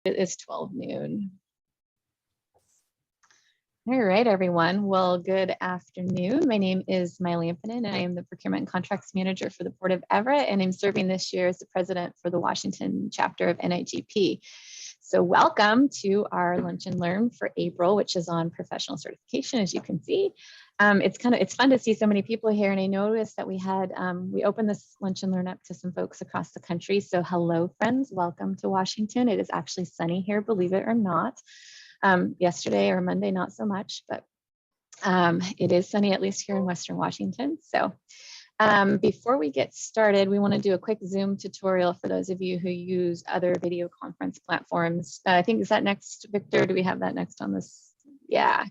It is 12 noon. All right, everyone. Well, good afternoon. My name is Miley Lampinen, and I am the Procurement and Contracts Manager for the Port of Everett, and I'm serving this year as the President for the Washington chapter of NIGP. So welcome to our Lunch and Learn for April, which is on professional certification, as you can see. It's fun to see so many people here, and I noticed that we opened this Lunch and Learn up to some folks across the country. So hello, friends. Welcome to Washington. It is actually sunny here, believe it or not. Yesterday or Monday, not so much, but it is sunny, at least here in Western Washington. So before we get started, we want to do a quick Zoom tutorial for those of you who use other video conference platforms. I think, is that next, Victor? Do we have that next on this? Yeah.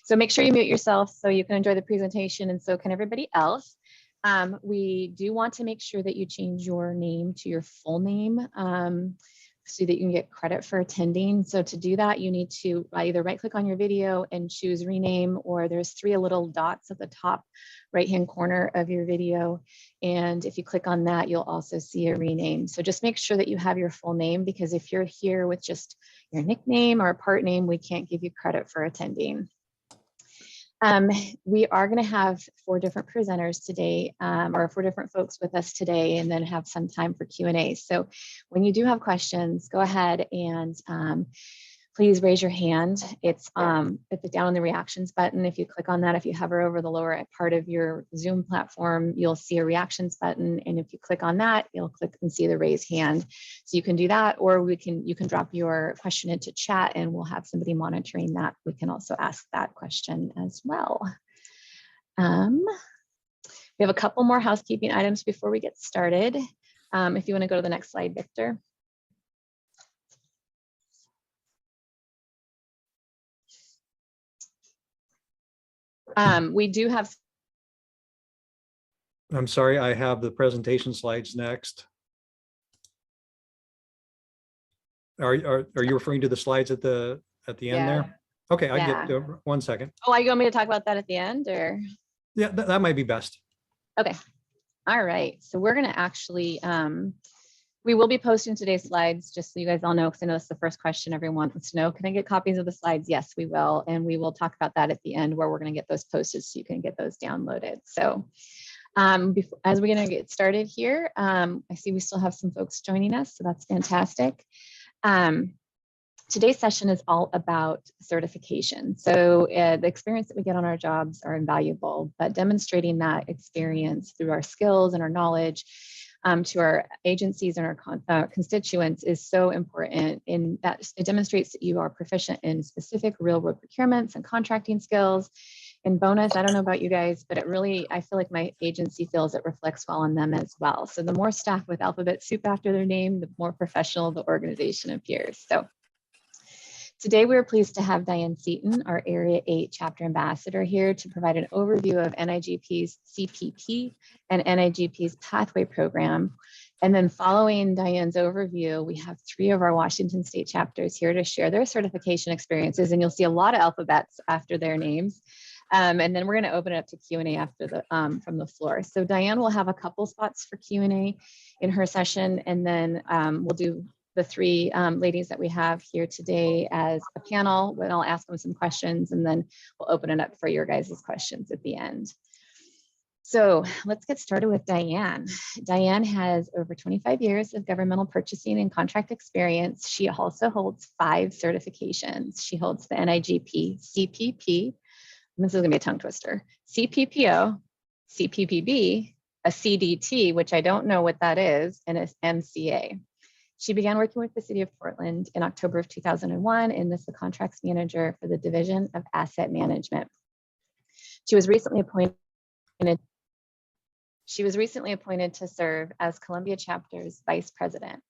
So make sure you mute yourself so you can enjoy the presentation, and so can everybody else. We do want to make sure that you change your name to your full name, so that you can get credit for attending. So to do that, you need to either right click on your video and choose rename, or there's three little dots at the top right-hand corner of your video. And if you click on that, you'll also see a rename. So just make sure that you have your full name, because if you're here with just your nickname or a part name, we can't give you credit for attending. We are going to have 4 different presenters today, or 4 different folks with us today, and then have some time for Q&A. So when you do have questions, go ahead and please raise your hand. It's down on the reactions button. If you click on that, if you hover over the lower part of your Zoom platform, you'll see a reactions button. And if you click on that, you'll click and see the raise hand. So you can do that, or you can drop your question into chat and we'll have somebody monitoring that. We can also ask that question as well. We have a couple more housekeeping items before we get started. If you want to go to the next slide, Victor. We do have. I'm sorry, I have the presentation slides next. Are you referring to the slides at the end there? Okay, I get 1 second. Oh, you want me to talk about that at the end, or? Yeah, that might be best. Okay. All right. So we're going to actually, we will be posting today's slides, just so you guys all know, because I know that's the first question everyone wants to know. Can I get copies of the slides? Yes, we will. And we will talk about that at the end, where we're going to get those posted so you can get those downloaded. So as we're going to get started here, I see we still have some folks joining us, so that's fantastic. Today's session is all about certification. So the experience that we get on our jobs are invaluable, but demonstrating that experience through our skills and our knowledge to our agencies and our constituents is so important, in that it demonstrates that you are proficient in specific real world procurements and contracting skills. And bonus, I don't know about you guys, but I feel like my agency feels it reflects well on them as well. So the more staff with alphabet soup after their name, the more professional the organization appears. So today, we're pleased to have Diane Seaton, our Area 8 Chapter Ambassador, here to provide an overview of NIGP's CPP and NIGP's Pathway Program. And then following Diane's overview, we have 3 of our Washington State chapters here to share their certification experiences, and you'll see a lot of alphabets after their names. And then we're going to open it up to Q&A after from the floor. So Diane will have a couple spots for Q&A in her session, and then we'll do the 3 ladies that we have here today as a panel, when I'll ask them some questions, and then we'll open it up for your guys' questions at the end. So let's get started with Diane. Diane has over 25 years of governmental purchasing and contract experience. She also holds 5 certifications. She holds the NIGP-CPP, this is gonna be a tongue twister, CPPO, CPPB, a CDT, which I don't know what that is, and an MCA. She began working with the City of Portland in October of 2001 and is the contracts manager for the Division of Asset Management. She was recently appointed to serve as Columbia Chapter's Vice President.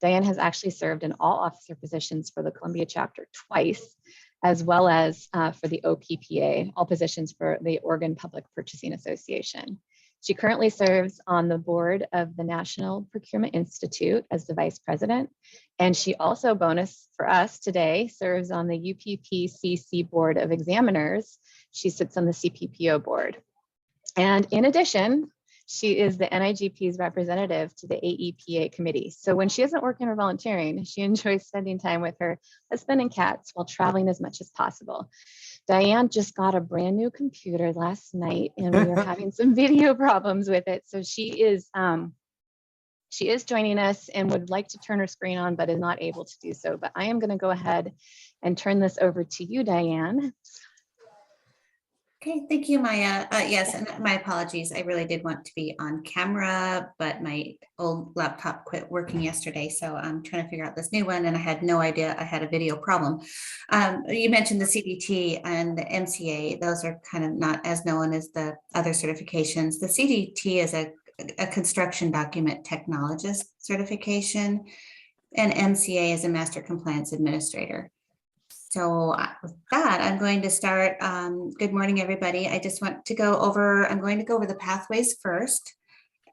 Diane has actually served in all officer positions for the Columbia Chapter twice, as well as for the OPPA, all positions for the Oregon Public Purchasing Association. She currently serves on the board of the National Procurement Institute as the vice president. And she also, bonus for us today, serves on the UPPCC Board of Examiners. She sits on the CPPO board. And in addition, She is the NIGP's representative to the AEPA committee. So when she isn't working or volunteering, she enjoys spending time with her husband and cats while traveling as much as possible. Diane just got a brand new computer last night and we were having some video problems with it. So she is joining us and would like to turn her screen on, but is not able to do so. But I am going to go ahead and turn this over to you, Diane. Okay, thank you, Maya. Yes, and my apologies. I really did want to be on camera, but my old laptop quit working yesterday. So I'm trying to figure out this new one, and I had no idea I had a video problem. You mentioned the CDT and the MCA. Those are kind of not as known as the other certifications. The CDT is a construction document technologist certification, and MCA is a master compliance administrator. So with that, I'm going to start. Good morning, everybody. I just want to go over, I'm going to go over the pathways first.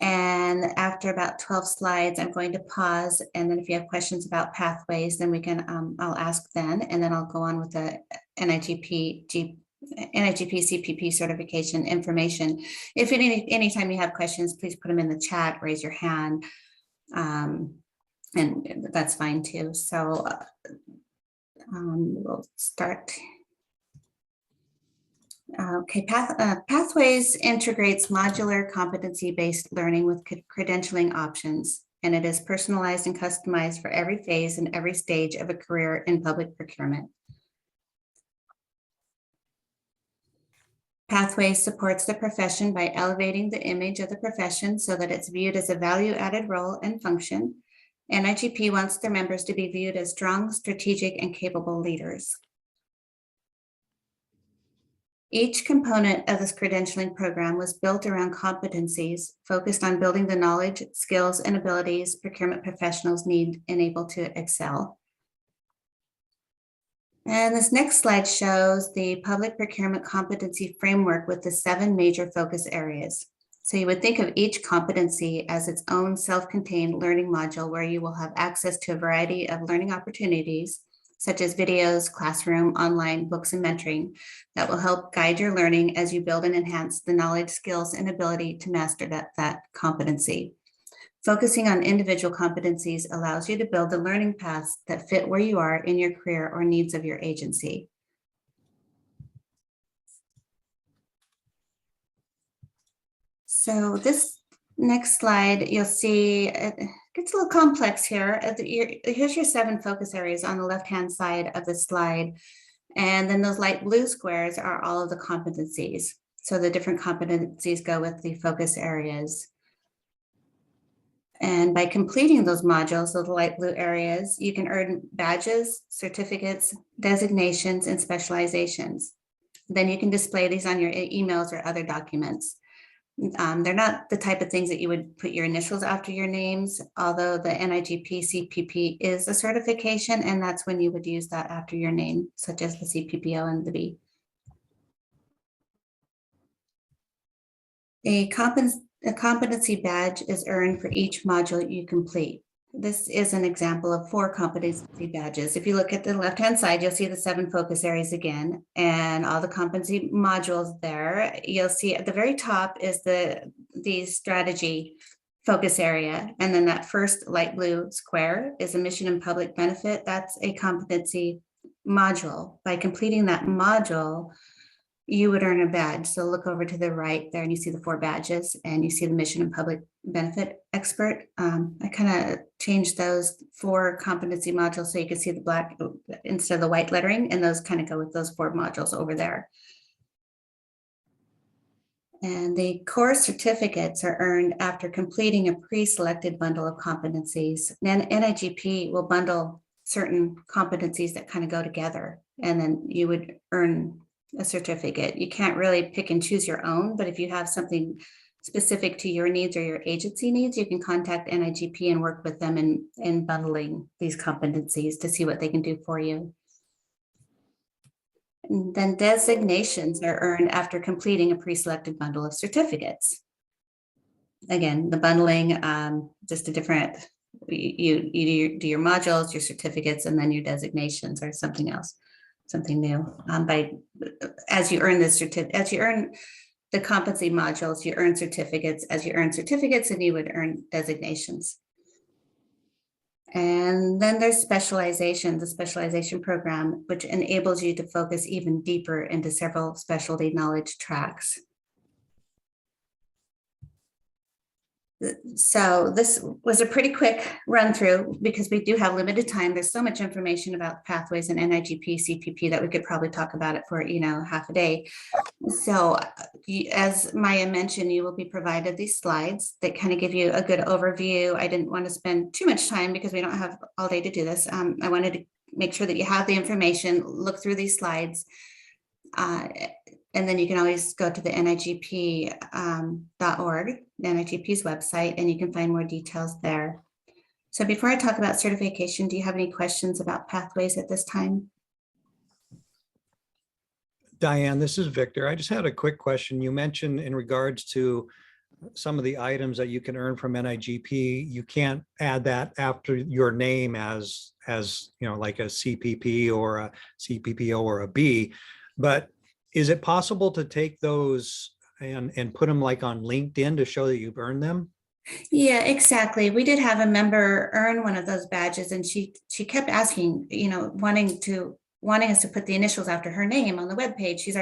And after about 12 slides, I'm going to pause. And then if you have questions about pathways, then we can, I'll ask then, and then I'll go on with the NIGP-CPP certification information. If anytime you have questions, please put them in the chat, raise your hand. And that's fine too. So we'll start. Okay, Pathways integrates modular competency-based learning with credentialing options, and it is personalized and customized for every phase and every stage of a career in public procurement. Pathways supports the profession by elevating the image of the profession so that it's viewed as a value-added role and function. NIGP wants their members to be viewed as strong, strategic, and capable leaders. Each component of this credentialing program was built around competencies focused on building the knowledge, skills, and abilities procurement professionals need and able to excel. And this next slide shows the public procurement competency framework with the 7 major focus areas. So you would think of each competency as its own self-contained learning module where you will have access to a variety of learning opportunities, such as videos, classroom, online, books, and mentoring that will help guide your learning as you build and enhance the knowledge, skills, and ability to master that competency. Focusing on individual competencies allows you to build the learning paths that fit where you are in your career or needs of your agency. So this next slide, you'll see it gets a little complex here. Here's your 7 focus areas on the left-hand side of the slide. And then those light blue squares are all of the competencies. So the different competencies go with the focus areas. And by completing those modules, those light blue areas, you can earn badges, certificates, designations, and specializations. Then you can display these on your emails or other documents. They're not the type of things that you would put your initials after your names, although the NIGP-CPP is a certification, and that's when you would use that after your name, such as the CPPO and the B. A competency badge is earned for each module you complete. This is an example of 4 competency badges. If you look at the left-hand side, you'll see the 7 focus areas again, and all the competency modules there. You'll see at the very top is the strategy focus area, and then that first light blue square is a mission and public benefit. That's a competency module. By completing that module, you would earn a badge. So look over to the right there and you see the 4 badges and you see the mission and public benefit expert. I kind of changed those 4 competency modules so you can see the black instead of the white lettering, and those kind of go with those 4 modules over there. And the core certificates are earned after completing a pre-selected bundle of competencies. Then NIGP will bundle certain competencies that kind of go together, and then you would earn a certificate. You can't really pick and choose your own, but if you have something specific to your needs or your agency needs, you can contact NIGP and work with them in bundling these competencies to see what they can do for you. And then designations are earned after completing a pre-selected bundle of certificates. Again, the bundling, just a different, you do your modules, your certificates, and then your designations or something else. Something new. As you earn the the competency modules, you earn certificates. As you earn certificates, and you would earn designations. And then there's specialization, the specialization program, which enables you to focus even deeper into several specialty knowledge tracks. So this was a pretty quick run through because we do have limited time. There's so much information about pathways and NIGP-CPP that we could probably talk about it for, half a day. So as Maya mentioned, you will be provided these slides that kind of give you a good overview. I didn't want to spend too much time because we don't have all day to do this. I wanted to make sure that you have the information, look through these slides. And then you can always go to the NIGP.org, the NIGP's website, and you can find more details there. So before I talk about certification, do you have any questions about pathways at this time? Diane, this is Victor. I just had a quick question. You mentioned in regards to some of the items that you can earn from NIGP, you can't add that after your name as like a CPP or a CPPO or a B, but is it possible to take those and put them like on LinkedIn to show that you've earned them? Yeah, exactly. We did have a member earn one of those badges, and she kept asking, wanting us to put the initials after her name on the webpage. She's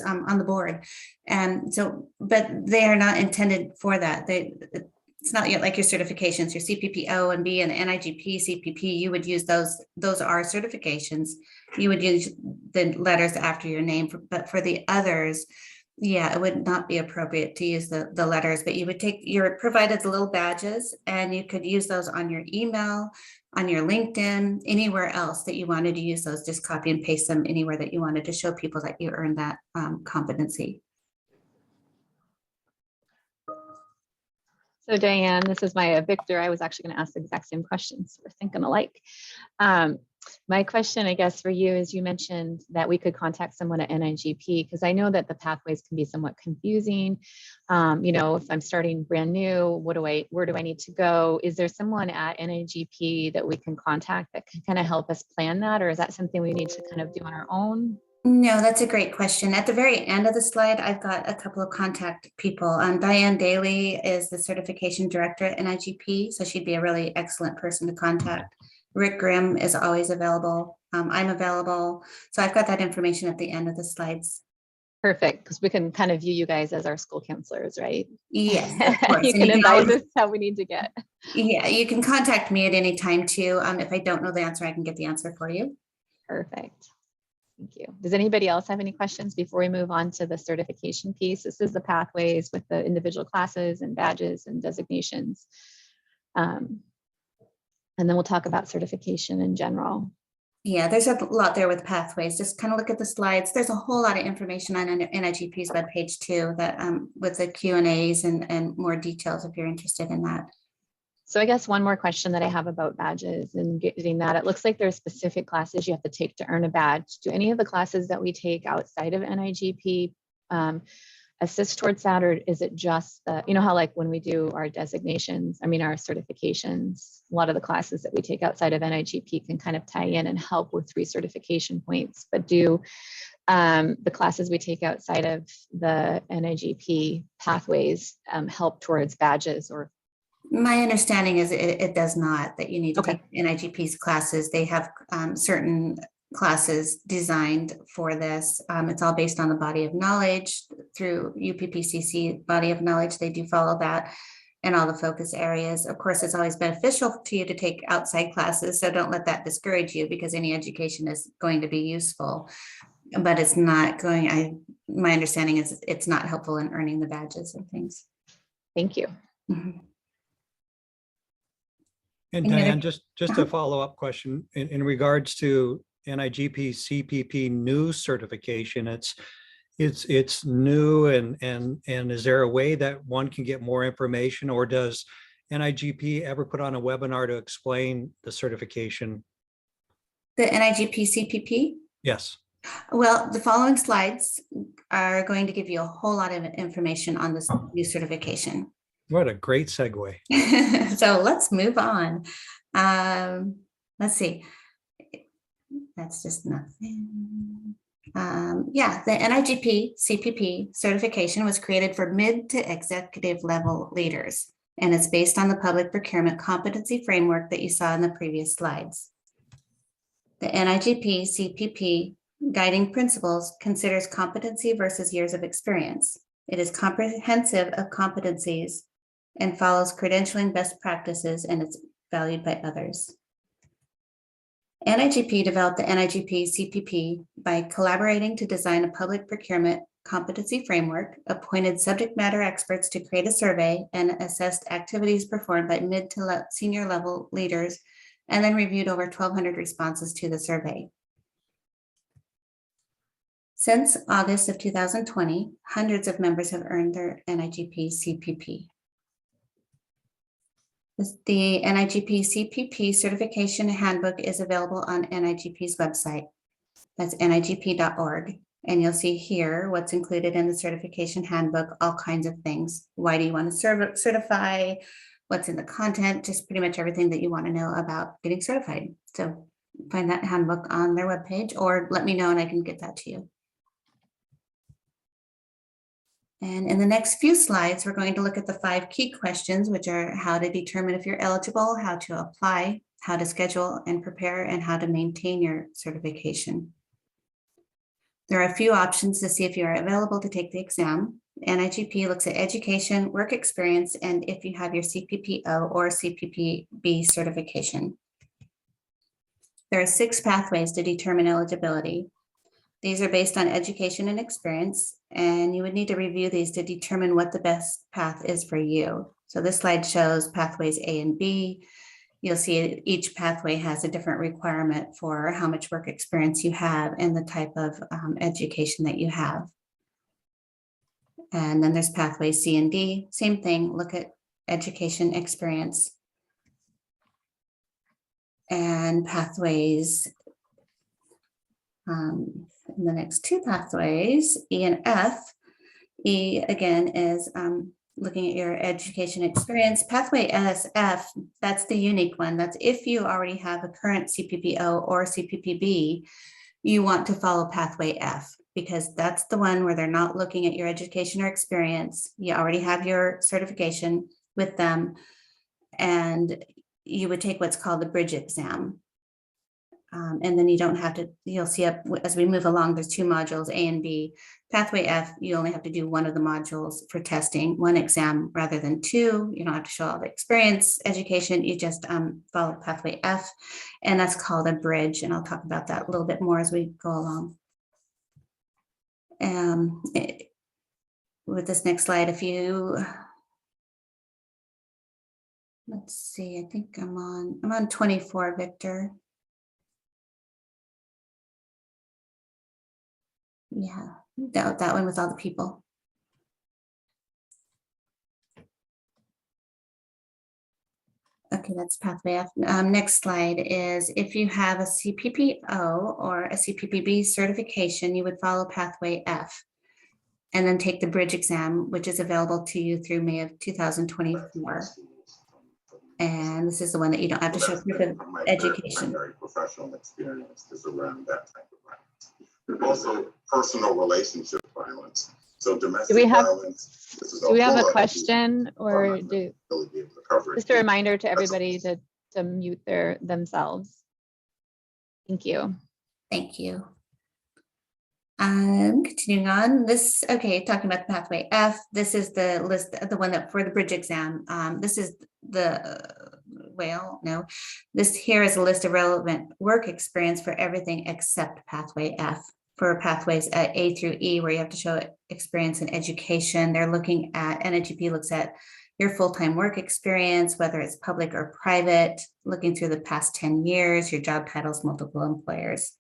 on the board, and so, but they are not intended for that. It's not yet like your certifications, your CPPO and B and NIGP-CPP. You would use those. Those are certifications. You would use the letters after your name, but for the others, yeah, it would not be appropriate to use the letters. But you're provided the little badges, and you could use those on your email, on your LinkedIn, anywhere else that you wanted to use those. Just copy and paste them anywhere that you wanted to show people that you earned that So Diane, this is Maya. Victor, I was actually going to ask the exact same questions. We're thinking alike. My question, I guess, for you is you mentioned that we could contact someone at NIGP, because I know that the pathways can be somewhat confusing. If I'm starting brand new, where do I need to go? Is there someone at NIGP that we can contact that can kind of help us plan that? Or is that something we need to kind of do on our own? No, that's a great question. At the very end of the slide, I've got a couple of contact people. Diane Daly is the certification director at NIGP, so she'd be a really excellent person to contact. Rick Grimm is always available. I'm available. So I've got that information at the end of the slides. Perfect, because we can kind of view you guys as our school counselors, right? Yes, of course. You can advise us how we need to get. Yeah, you can contact me at any time too. If I don't know the answer, I can get the answer for you. Perfect. Thank you. Does anybody else have any questions before we move on to the certification piece? This is the pathways with the individual classes and badges and designations. And then we'll talk about certification in general. Yeah, there's a lot there with pathways. Just kind of look at the slides. There's a whole lot of information on NIGP's webpage too, that with the Q&As and more details if you're interested in that. So I guess one more question that I have about badges and getting that, it looks like there's specific classes you have to take to earn a badge. Do any of the classes that we take outside of NIGP assist towards that, or is it just the, how like when we do our designations, our certifications, a lot of the classes that we take outside of NIGP can kind of tie in and help with recertification points, but do the classes we take outside of the NIGP pathways help towards badges? Or my understanding is it does not, that you need to take NIGP's classes. They have certain classes designed for this. It's all based on the body of knowledge through UPPCC body of knowledge. They do follow that and all the focus areas. Of course, it's always beneficial to you to take outside classes. So don't let that discourage you, because any education is going to be useful, but it's not going, my understanding is it's not helpful in earning the badges and things. Thank you. Mm-hmm. And Diane, just a follow-up question in regards to NIGP-CPP new certification. It's new, and is there a way that one can get more information, or does NIGP ever put on a webinar to explain the certification? The NIGP-CPP? Yes. Well, the following slides are going to give you a whole lot of information on this new certification. What a great segue. So let's move on. Let's see. That's just nothing. Yeah, the NIGP-CPP certification was created for mid to executive level leaders, and it's based on the public procurement competency framework that you saw in the previous slides. The NIGP-CPP guiding principles considers competency versus years of experience. It is comprehensive of competencies and follows credentialing best practices, and it's valued by others. NIGP developed the NIGP-CPP by collaborating to design a public procurement competency framework, appointed subject matter experts to create a survey, and assessed activities performed by mid to senior level leaders, and then reviewed over 1,200 responses to the survey. Since August of 2020, hundreds of members have earned their NIGP-CPP. The NIGP-CPP certification handbook is available on NIGP's website. That's nigp.org. And you'll see here what's included in the certification handbook, all kinds of things. Why do you want to certify? What's in the content? Just pretty much everything that you want to know about getting certified. So find that handbook on their webpage, or let me know and I can get that to you. And in the next few slides, we're going to look at the 5 key questions, which are how to determine if you're eligible, how to apply, how to schedule and prepare, and how to maintain your certification. There are a few options to see if you are available to take the exam. NIGP looks at education, work experience, and if you have your CPPO or CPPB certification. There are 6 pathways to determine eligibility. These are based on education and experience, and you would need to review these to determine what the best path is for you. So this slide shows pathways A and B. You'll see each pathway has a different requirement for how much work experience you have and the type of education that you have. And then there's pathways C and D, same thing, look at education experience. And pathways, in the next 2 pathways, E and F. E again is looking at your education experience. Pathway SF, that's the unique one. That's if you already have a current CPPO or CPPB, you want to follow pathway F, because that's the one where they're not looking at your education or experience. You already have your certification with them, and you would take what's called the bridge exam. And then you don't have to, you'll see up as we move along, there's 2 modules, A and B. Pathway F, you only have to do one of the modules for testing, 1 exam rather than 2. You don't have to show all the experience, education, you just follow pathway F, and that's called a bridge. And I'll talk about that a little bit more as we go along. With this next slide, if you, let's see, I think I'm on 24, Victor. Yeah, that one with all the people. Okay, that's pathway F. Next slide is if you have a CPPO or a CPPB certification, you would follow pathway F and then take the bridge exam, which is available to you through May of 2024. And this is the one that you don't have to show proof of education. Professional experience is around that type of violence. Also, personal relationship violence. So domestic violence. Do we have a question, or just a reminder to everybody to mute themselves? Thank you. Thank you. Continuing on, this, okay, talking about the pathway F, this is the list, the one that for the bridge exam. This is the, this here is a list of relevant work experience for everything except pathway F. For pathways at A through E, where you have to show experience in education, they're looking at, NIGP looks at your full-time work experience, whether it's public or private, looking through the past 10 years, your job titles, multiple employers.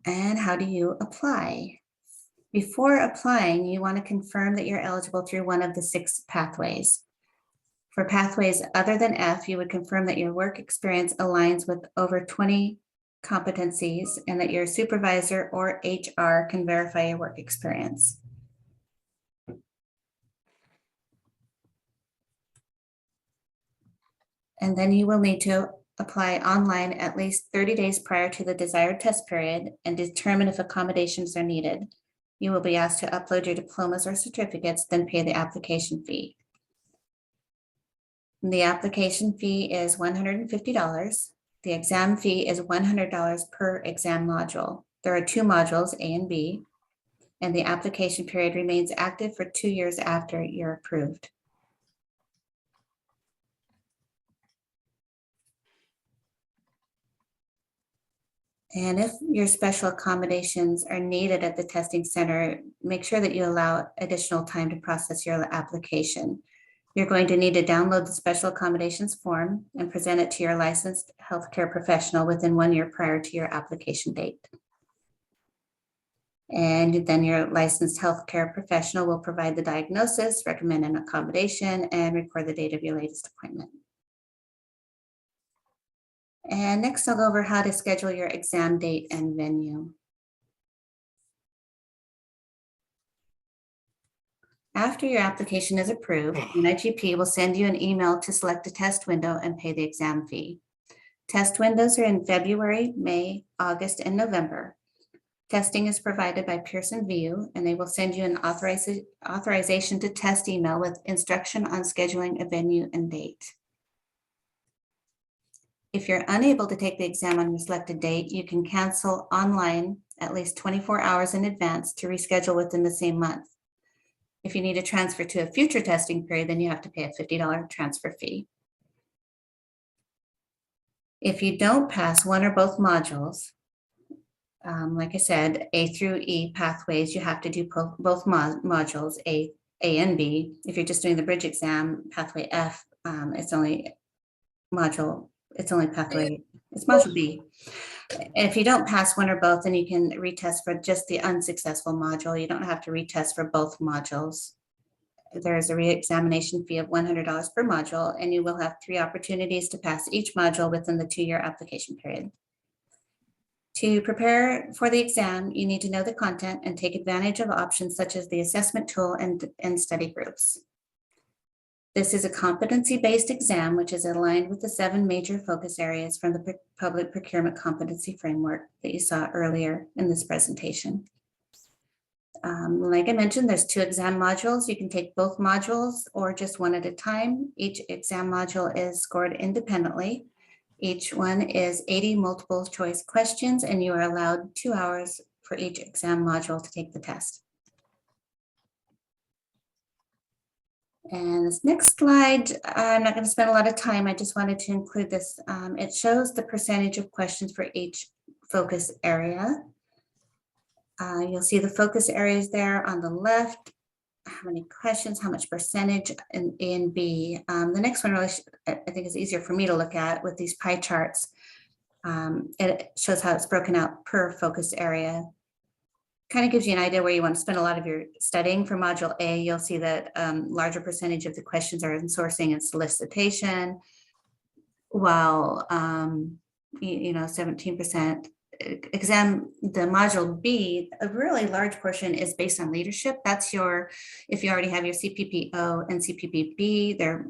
And how do you apply? Before applying, you want to confirm that you're eligible through one of the 6 pathways. For pathways other than F, you would confirm that your work experience aligns with over 20 competencies and that your supervisor or HR can verify your work experience. And then you will need to apply online at least 30 days prior to the desired test period and determine if accommodations are needed. You will be asked to upload your diplomas or certificates, then pay the application fee. The application fee is $150. The exam fee is $100 per exam module. There are 2 modules, A and B, and the application period remains active for 2 years after you're approved. And if your special accommodations are needed at the testing center, make sure that you allow additional time to process your application. You're going to need to download the special accommodations form and present it to your licensed healthcare professional within 1 year prior to your application date. And then your licensed healthcare professional will provide the diagnosis, recommend an accommodation, and record the date of your latest appointment. And next I'll go over how to schedule your exam date and venue. After your application is approved, NIGP will send you an email to select a test window and pay the exam fee. Test windows are in February, May, August, and November. Testing is provided by Pearson VUE, and they will send you an authorization to test email with instruction on scheduling a venue and date. If you're unable to take the exam on your selected date, you can cancel online at least 24 hours in advance to reschedule within the same month. If you need to transfer to a future testing period, then you have to pay a $50 transfer fee. If you don't pass one or both modules, like I said, A through E pathways, you have to do both modules, A and B. If you're just doing the bridge exam, pathway F, it's only pathway, it's module B. And if you don't pass one or both, then you can retest for just the unsuccessful module. You don't have to retest for both modules. There is a re-examination fee of $100 per module, and you will have 3 opportunities to pass each module within the 2-year application period. To prepare for the exam, you need to know the content and take advantage of options such as the assessment tool and study groups. This is a competency-based exam, which is aligned with the 7 major focus areas from the Public Procurement Competency Framework that you saw earlier in this presentation. Like I mentioned, there's 2 exam modules. You can take both modules or just one at a time. Each exam module is scored independently. Each one is 80 multiple choice questions, and you are allowed 2 hours for each exam module to take the test. And this next slide, I'm not going to spend a lot of time. I just wanted to include this. It shows the percentage of questions for each focus area. You'll see the focus areas there on the left, how many questions, how much percentage in A and B. The next one really, I think, is easier for me to look at with these pie charts. It shows how it's broken out per focus area. Kind of gives you an idea where you want to spend a lot of your studying. For module A, you'll see that larger percentage of the questions are in sourcing and solicitation, while 17% the module B, a really large portion is based on leadership. That's if you already have your CPPO and CPPB, they're,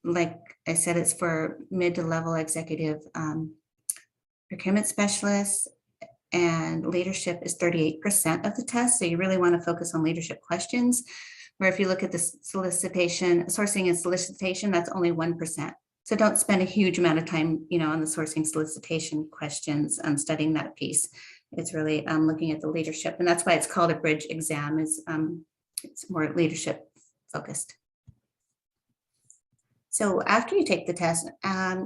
like I said, it's for mid to level executive procurement specialists. And leadership is 38% of the test. So you really want to focus on leadership questions, where if you look at the sourcing and solicitation, that's only 1%. So don't spend a huge amount of time, on the sourcing solicitation questions, studying that piece. It's really looking at the leadership, and that's why it's called a bridge exam. It's more leadership focused. So after you take the test,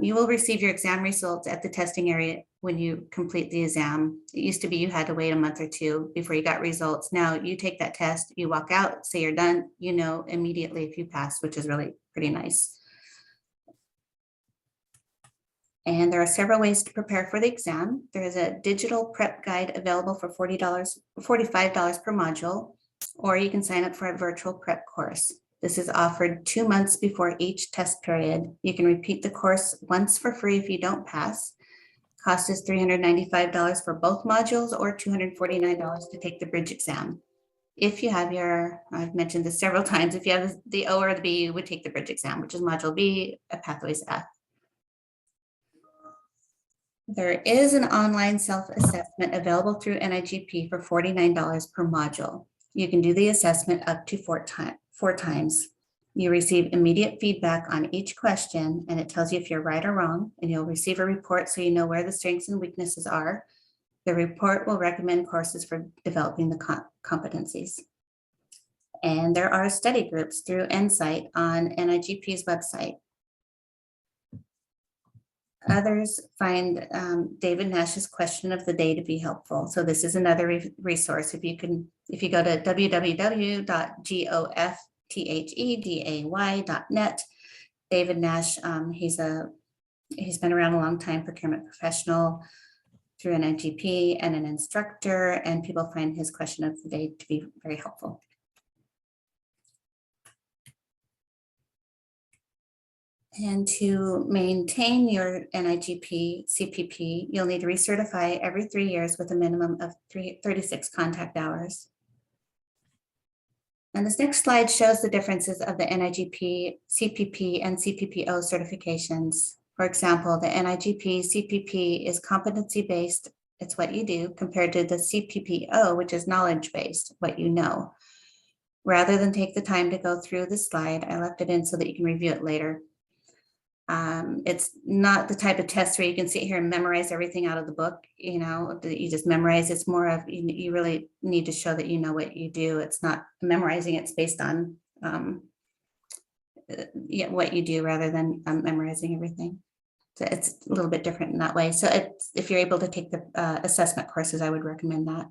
you will receive your exam results at the testing area when you complete the exam. It used to be you had to wait a month or 2 before you got results. Now you take that test, you walk out, say you're done, immediately if you pass, which is really pretty nice. And there are several ways to prepare for the exam. There is a digital prep guide available for $45 per module, or you can sign up for a virtual prep course. This is offered 2 months before each test period. You can repeat the course once for free if you don't pass. Cost is $395 for both modules, or $249 to take the bridge exam. If you have I've mentioned this several times, if you have the O or the B, you would take the bridge exam, which is module B, a pathways F. There is an online self-assessment available through NIGP for $49 per module. You can do the assessment up to four times. You receive immediate feedback on each question, and it tells you if you're right or wrong, and you'll receive a report so you know where the strengths and weaknesses are. The report will recommend courses for developing the competencies. And there are study groups through Insight on NIGP's website. Others find David Nash's question of the day to be helpful. So this is another resource. If you go to www.goftheday.net, David Nash, he's been around a long time, procurement professional through NIGP and an instructor, and people find his question of the day to be very helpful. And to maintain your NIGP-CPP, you'll need to recertify every 3 years with a minimum of 36 contact hours. And this next slide shows the differences of the NIGP-CPP and CPPO certifications. For example, the NIGP-CPP is competency-based, it's what you do, compared to the CPPO, which is knowledge-based, what you know. Rather than take the time to go through the slide, I left it in so that you can review it later. It's not the type of test where you can sit here and memorize everything out of the book, you know, that you just memorize. It's more of, you really need to show that you know what you do. It's not memorizing, it's based on what you do rather than memorizing everything. So it's a little bit different in that way. So if you're able to take the assessment courses, I would recommend that.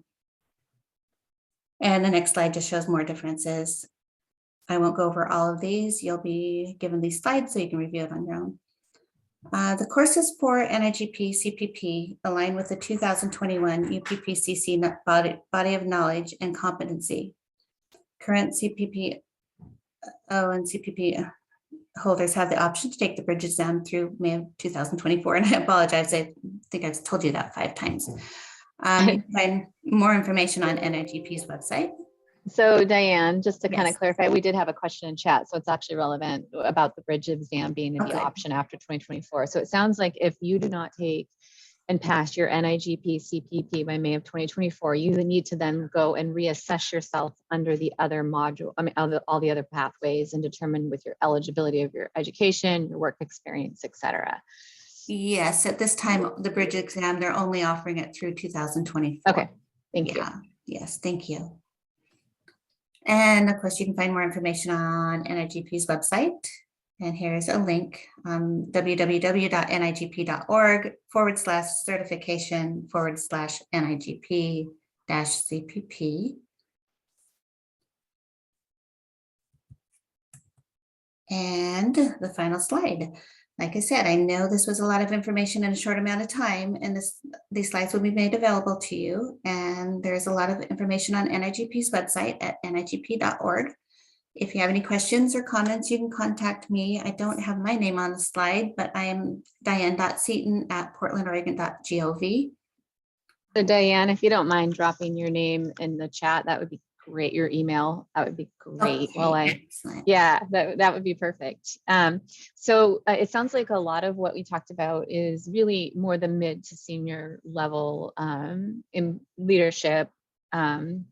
And the next slide just shows more differences. I won't go over all of these. You'll be given these slides so you can review it on your own. The courses for NIGP-CPP align with the 2021 UPPCC body of knowledge and competency. Current CPPO and CPP holders have the option to take the bridge exam through May of 2024. And I apologize, I think I've told you that 5 times. You can find more information on NIGP's website. So Diane, just to kind of clarify, we did have a question in chat, so it's actually relevant about the bridge exam being the option after 2024. So it sounds like if you do not take and pass your NIGP-CPP by May of 2024, you need to then go and reassess yourself under the other module, all the other pathways, and determine with your eligibility of your education, your work experience, etc. Yes, at this time, the bridge exam, they're only offering it through 2024. Okay, thank you. Yes, thank you. And of course, you can find more information on NIGP's website. And here's a link, www.nigp.org/certification/NIGP-CPP. And the final slide. Like I said, I know this was a lot of information in a short amount of time, and these slides will be made available to you. And there's a lot of information on NIGP's website at nigp.org. If you have any questions or comments, you can contact me. I don't have my name on the slide, but I am diane.seaton@portlandoregon.gov. So Diane, if you don't mind dropping your name in the chat, that would be great. Your email, that would be great. Okay, that would be perfect. So it sounds like a lot of what we talked about is really more the mid to senior level in leadership and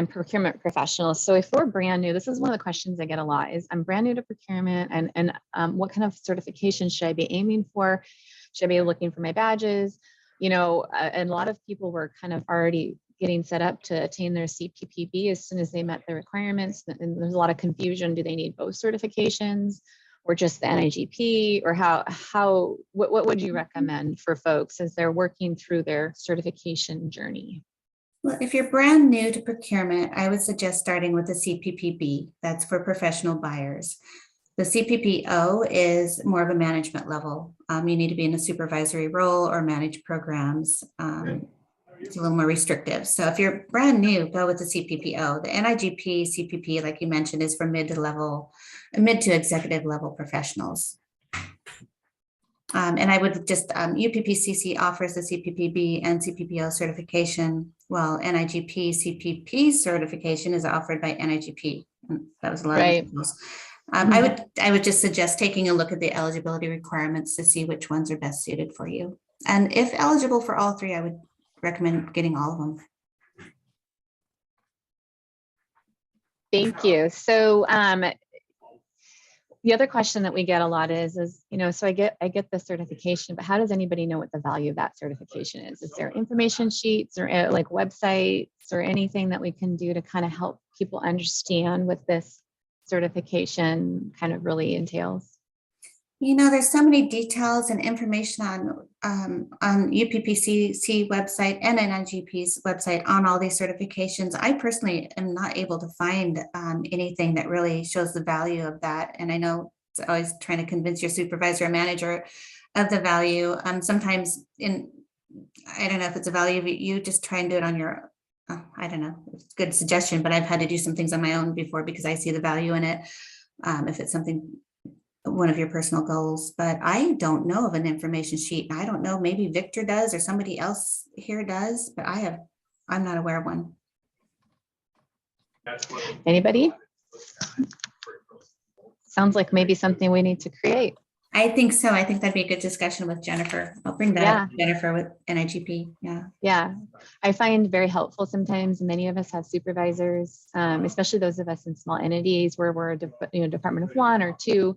procurement professionals. So if we're brand new, this is one of the questions I get a lot is I'm brand new to procurement, and what kind of certification should I be aiming for? Should I be looking for my badges? You know, and a lot of people were kind of already getting set up to attain their CPPB as soon as they met the requirements. And there's a lot of confusion. Do they need both certifications or just the NIGP, or what would you recommend for folks as they're working through their certification journey? Well, if you're brand new to procurement, I would suggest starting with the CPPB. That's for professional buyers. The CPPO is more of a management level. You need to be in a supervisory role or manage programs. It's a little more restrictive. So if you're brand new, go with the CPPO. The NIGP-CPP, like you mentioned, is for mid to executive level professionals. And I would just, UPPCC offers the CPPB and CPPO certification, while NIGP-CPP certification is offered by NIGP. That was a lot of details. I would just suggest taking a look at the eligibility requirements to see which ones are best suited for you. And if eligible for all three, I would recommend getting all of them. Thank you. So the other question that we get a lot is, so I get the certification, but how does anybody know what the value of that certification is? Is there information sheets or like websites or anything that we can do to kind of help people understand what this certification kind of really entails? There's so many details and information on UPPCC website and NIGP's website on all these certifications. I personally am not able to find anything that really shows the value of that. And I know it's always trying to convince your supervisor or manager of the value. Sometimes I don't know if it's a value of you just try and do it on your, I don't know, it's a good suggestion, but I've had to do some things on my own before because I see the value in it. If it's one of your personal goals, but I don't know of an information sheet. I don't know, maybe Victor does or somebody else here does, but I'm not aware of one. Anybody? Sounds like maybe something we need to create. I think so. I think that'd be a good discussion with Jennifer. I'll bring that up, Jennifer, with NIGP. Yeah. I find very helpful sometimes. Many of us have supervisors, especially those of us in small entities where we're a department of 1 or 2.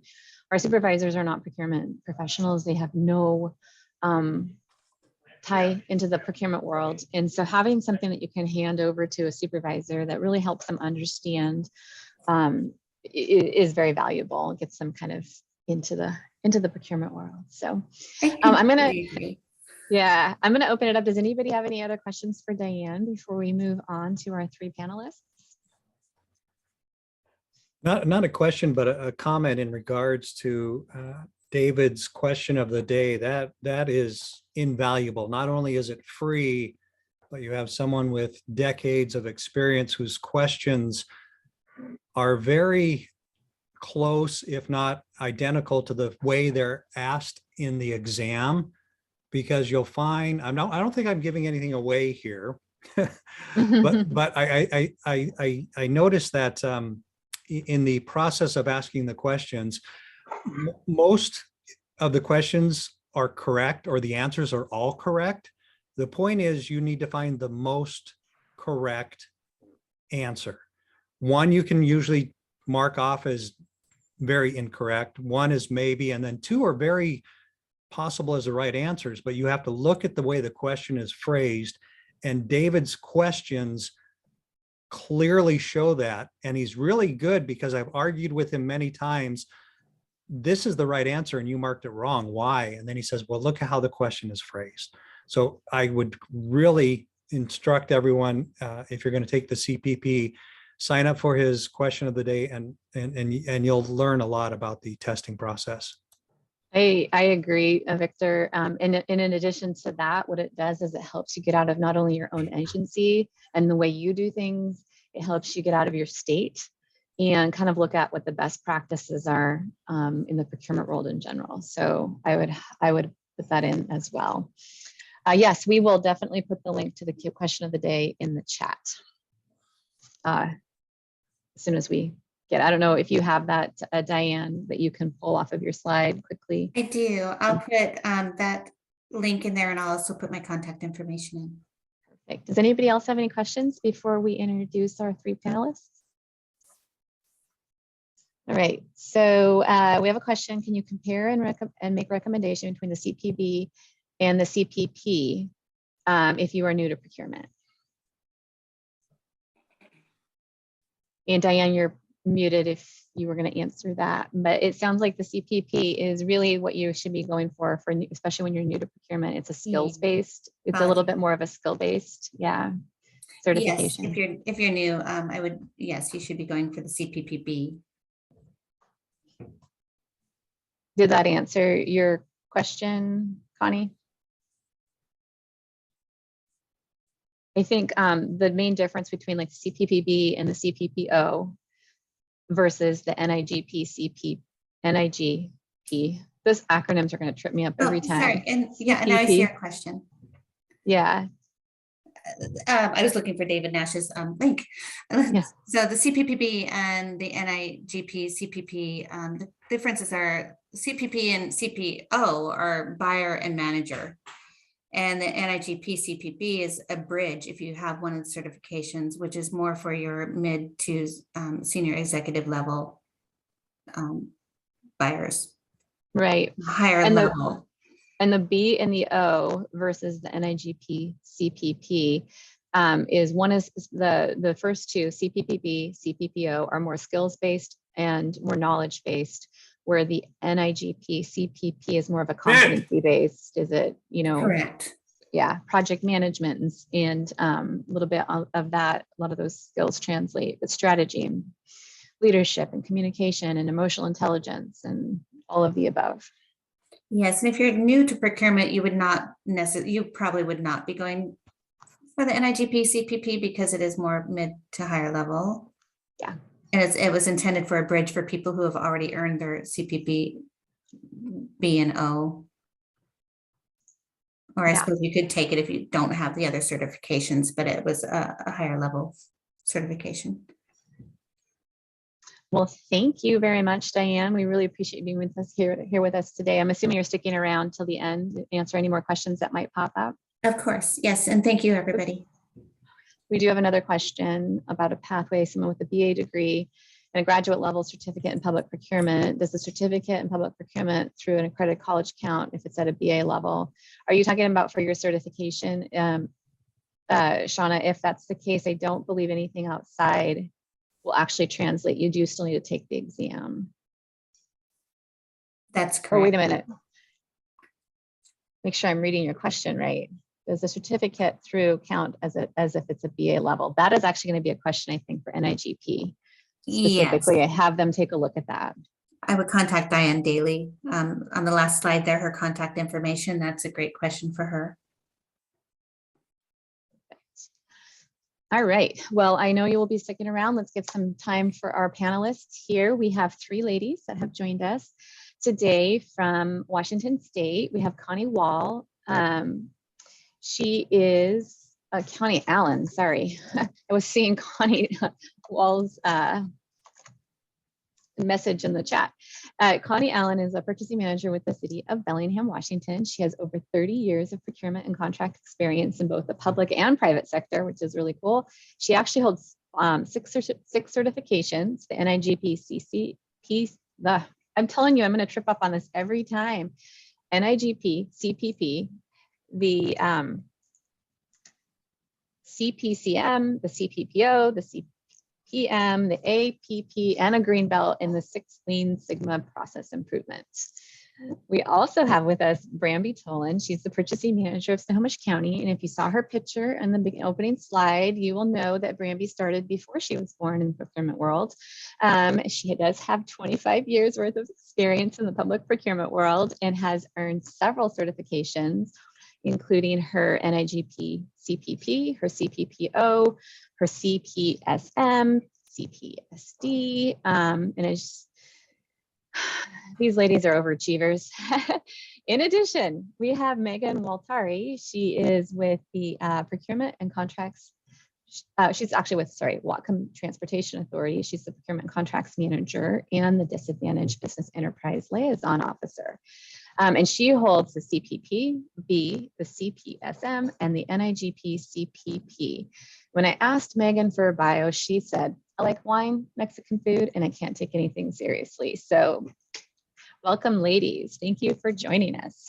Our supervisors are not procurement professionals. They have no tie into the procurement world. And so having something that you can hand over to a supervisor that really helps them understand is very valuable. It gets them kind of into the procurement world. So I'm gonna open it up. Does anybody have any other questions for Diane before we move on to our 3 panelists? Not a question, but a comment in regards to David's question of the day. That is invaluable. Not only is it free, but you have someone with decades of experience whose questions are very close, if not identical, to the way they're asked in the exam. Because you'll find, I don't think I'm giving anything away here, but I noticed that in the process of asking the questions, most of the questions are correct, or the answers are all correct. The point is you need to find the most correct answer. One you can usually mark off as very incorrect. One is maybe, and then 2 are very possible as the right answers, but you have to look at the way the question is phrased. And David's questions clearly show that, and he's really good because I've argued with him many times. This is the right answer and you marked it wrong. Why? And then he says, well, look at how the question is phrased. So I would really instruct everyone, if you're going to take the CPP, sign up for his question of the day, and you'll learn a lot about the testing process. I agree, Victor. And in addition to that, what it does is it helps you get out of not only your own agency and the way you do things, it helps you get out of your state and kind of look at what the best practices are in the procurement world in general. So I would put that in as well. Yes, we will definitely put the link to the question of the day in the chat as soon as we get. I don't know if you have that, Diane, that you can pull off of your slide quickly. I do. I'll put that link in there, and I'll also put my contact information in. Perfect. Does anybody else have any questions before we introduce our 3 panelists? All right, so we have a question. Can you compare and make recommendation between the CPB and the CPP if you are new to procurement? And Diane, you're muted if you were going to answer that, but it sounds like the CPP is really what you should be going for especially when you're new to procurement. It's a skills based. It's a little bit more of a skill based, certification. Yes, if you're new, yes, you should be going for the CPPB. Did that answer your question, Connie? I think the main difference between like the CPPB and the CPPO versus the NIGP-CPP, those acronyms are going to trip me up every time. Sorry. And now I see your question. Yeah. I was looking for David Nash's link. Yeah. So the CPPB and the NIGP-CPP, the differences are CPP and CPO are buyer and manager. And the NIGP-CPP is a bridge if you have one of the certifications, which is more for your mid to senior executive level buyers. Right. Higher level. And the B and the O versus the NIGP-CPP is the first two, CPPB, CPPO, are more skills-based and more knowledge-based, where the NIGP-CPP is more of a competency-based. Is it, Correct. Yeah, project management and a little bit of that, a lot of those skills translate, but strategy and leadership and communication and emotional intelligence and all of the above. Yes, and if you're new to procurement, you probably would not be going for the NIGP-CPP because it is more mid to higher level. Yeah. And it was intended for a bridge for people who have already earned their CPP B and O. Or I suppose you could take it if you don't have the other certifications, but it was a higher level certification. Well, thank you very much, Diane. We really appreciate you being with us here with us today. I'm assuming you're sticking around till the end to answer any more questions that might pop up. Of course, yes, and thank you, everybody. We do have another question about a pathway, someone with a BA degree and a graduate level certificate in public procurement. Does the certificate in public procurement through an accredited college count if it's at a BA level? Are you talking about for your certification, Shauna? If that's the case, I don't believe anything outside will actually translate. You do still need to take the exam. That's correct. Oh, wait a minute. Make sure I'm reading your question right. Does the certificate through count as if it's a BA level? That is actually going to be a question, I think, for NIGP. Specifically, yes. I have them take a look at that. I would contact Diane daily. On the last slide there, her contact information. That's a great question for her. All right. Well, I know you will be sticking around. Let's give some time for our panelists here. We have three ladies that have joined us today from Washington State. We have Connie Wall. She is Connie Allen. Sorry, I was seeing Connie Wall's message in the chat. Connie Allen is a purchasing manager with the city of Bellingham, Washington. She has over 30 years of procurement and contract experience in both the public and private sector, which is really cool. She actually holds six certifications, the NIGP-CPP. I'm telling you, I'm going to trip up on this every time. NIGP-CPP, the CPCM, the CPPO, the C.P.M, the APP, and a green belt in the 6 Lean Sigma process improvements. We also have with us Bramby Tollen. She's the purchasing manager of Snohomish County. And if you saw her picture in the opening slide, you will know that Bramby started before she was born in the procurement world. She does have 25 years worth of experience in the public procurement world and has earned several certifications, including her NIGP-CPP, her CPPO, her CPSM, CPSD, and these ladies are overachievers. In addition, we have Magan Waltari. She is with the Procurement and Contracts. She's actually with, Whatcom Transportation Authority. She's the Procurement and Contracts Manager and the Disadvantaged Business Enterprise Liaison Officer. And she holds the CPPB, the CPSM, and the NIGP-CPP. When I asked Megan for a bio, she said, I like wine, Mexican food, and I can't take anything seriously. So welcome, ladies. Thank you for joining us.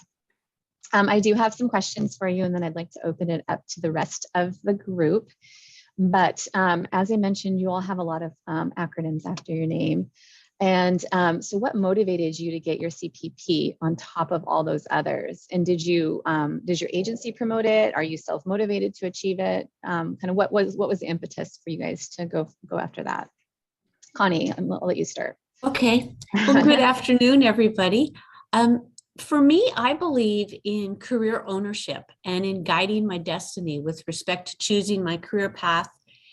I do have some questions for you, and then I'd like to open it up to the rest of the group. But as I mentioned, you all have a lot of acronyms after your name. And so what motivated you to get your CPP on top of all those others? And does your agency promote it? Are you self-motivated to achieve it? Kind of what was the impetus for you guys to go after that? Connie, I'll let you start. Okay. Well, good afternoon, everybody. For me, I believe in career ownership and in guiding my destiny with respect to choosing my career path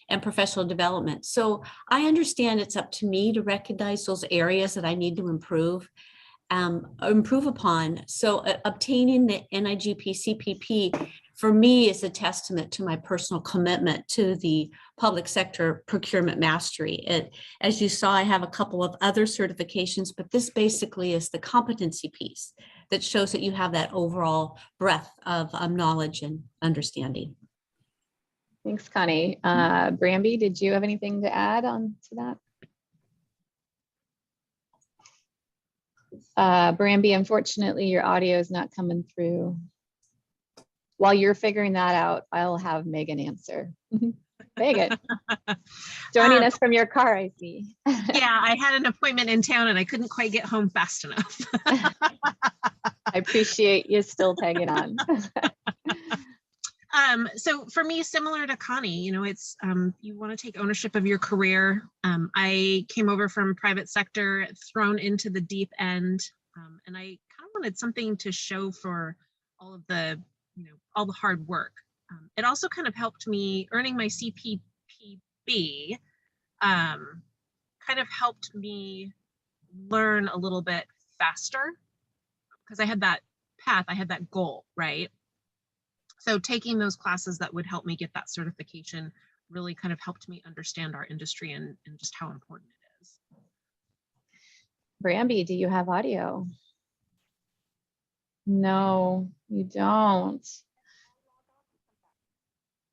and professional development. So I understand it's up to me to recognize those areas that I need to improve upon. So obtaining the NIGP-CPP for me is a testament to my personal commitment to the public sector procurement mastery. As you saw, I have a couple of other certifications, but this basically is the competency piece. that shows that you have that overall breadth of knowledge and understanding. Thanks, Connie. Bramby, did you have anything to add on to that? Bramby, unfortunately, your audio is not coming through. While you're figuring that out, I'll have Megan answer. Megan, joining us from your car, I see. Yeah, I had an appointment in town and I couldn't quite get home fast enough. I appreciate you still tagging on. So for me, similar to Connie, you know, it's you want to take ownership of your career. I came over from private sector, thrown into the deep end, and I kind of wanted something to show for all of the, you know, all the hard work. It also kind of helped me earning my CPPB, kind of helped me learn a little bit faster because I had that path, I had that goal, right? So taking those classes that would help me get that certification really kind of helped me understand our industry and just how important it is. Bramby, do you have audio? No, you don't.